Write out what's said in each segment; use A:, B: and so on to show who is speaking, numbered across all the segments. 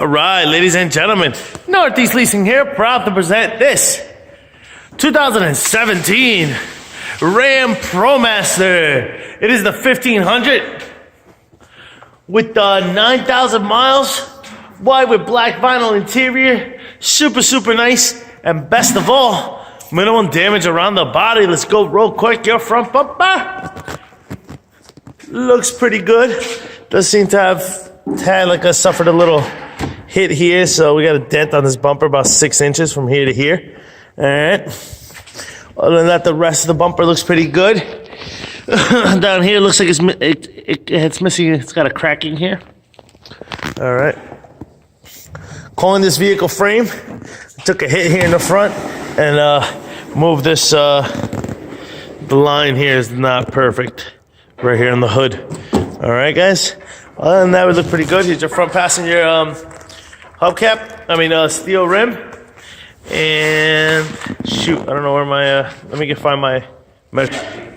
A: All right, ladies and gentlemen, Northeast Leasing here, proud to present this 2017 Ram ProMaster. It is the 1500 with 9,000 miles, white with black vinyl interior, super nice, and best of all, minimum damage around the body. Let's go real quick. Your front bumper looks pretty good. Does seem to have had suffered a little hit here, so we got a dent on this bumper about 6 inches from here to here. All right. Other than that, the rest of the bumper looks pretty good. Down here, looks like it's missing. It's got a cracking here. All right. Calling this vehicle frame. Took a hit here in the front and moved this. The line here is not perfect. Right here on the hood. All right, guys. Other than that, we look pretty good. Here's your front passenger hubcap. Steel rim. And shoot, I don't know where my. Let me find my.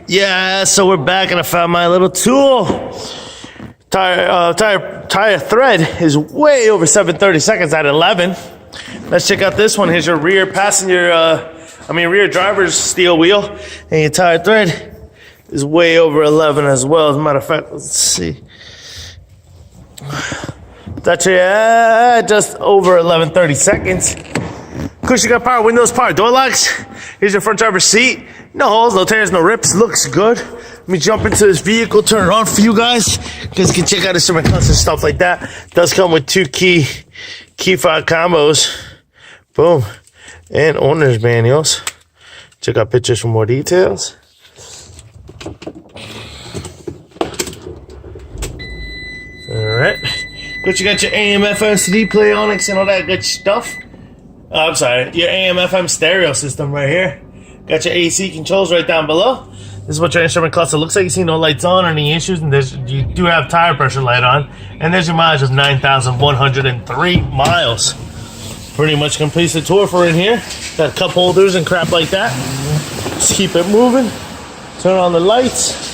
A: Yeah, so we're back, and I found my little tool. Tire thread is way over 730 seconds at 11. Let's check out this one. Here's your rear passenger. Rear driver's steel wheel, and your tire thread is way over 11 as well. As a matter of fact, let's see. That's just over 11:30 seconds. Cushion got power windows, power door locks. Here's your front driver's seat. No holes, no tears, no rips. Looks good. Let me jump into this vehicle, turn it on for you guys. You guys can check out instrument clutch and stuff like that. Does come with 2 key fob combos. Boom. And owner's manuals. Check out pictures for more details. All right. But you got your AM, FM, CD player, Onyx, and all that good stuff. Oh, I'm sorry. Your AM, FM stereo system right here. Got your AC controls right down below. This is what your instrument cluster looks like. You see no lights on or any issues. And you do have tire pressure light on. And there's your mileage of 9,103 miles. Pretty much completes the tour for in here. Got cup holders and crap like that. Just keep it moving. Turn on the lights.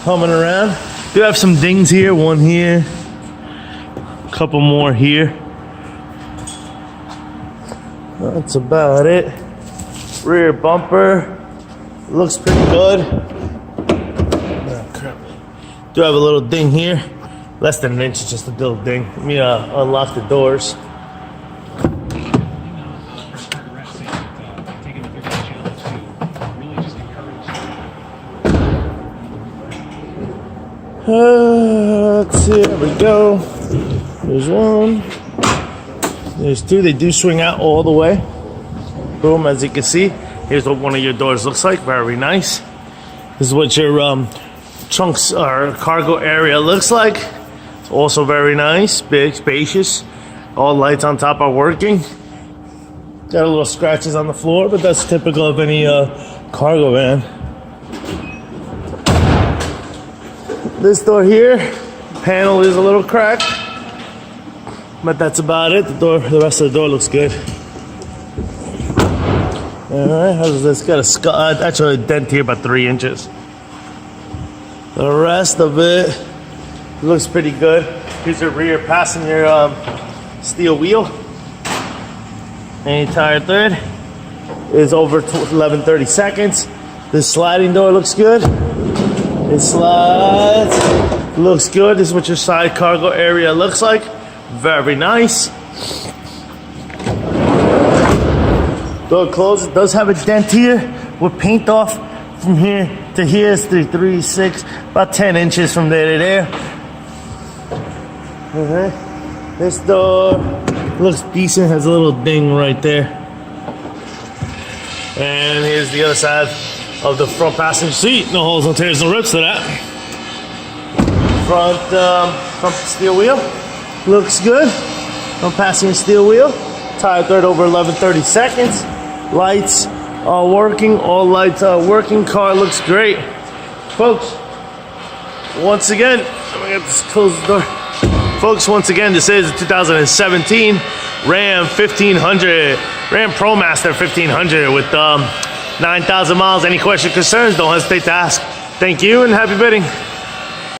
A: Humming around. Do have some dings here. One here. Couple more here. That's about it. Rear bumper looks pretty good. Oh, crap. Do have a little ding here. Less than an inch, just a little ding. Let me unlock the doors. Let's see, there we go. There's one. There's 2. They do swing out all the way. Boom, as you can see. Here's what one of your doors looks like. Very nice. This is what your trunks or cargo area looks like. It's also very nice, big, spacious. All lights on top are working. Got a little scratches on the floor, but that's typical of any cargo van. This door here, panel is a little cracked, but that's about it. The rest of the door looks good. All right, how's this? Got actually a dent here about 3 inches. The rest of it looks pretty good. Here's your rear passenger steel wheel. And your tire thread is over 11:30 seconds. This sliding door looks good. It slides. Looks good. This is what your side cargo area looks like. Very nice. Door closes. It does have a dent here with paint off from here to here. It's 3, 6, about 10 inches from there to there. This door looks decent. Has a little ding right there. And here's the other side of the front passenger seat. No holes, no tears, no rips to that. Front steel wheel looks good. Front passenger steel wheel. Tire thread over 11:30 seconds. Lights are working. All lights are working. Car looks great. Folks, once again, let me get this close the door. Folks, once again, this is the 2017 Ram 1500, Ram ProMaster 1500 with 9,000 miles. Any questions, concerns, don't hesitate to ask. Thank you and happy bidding.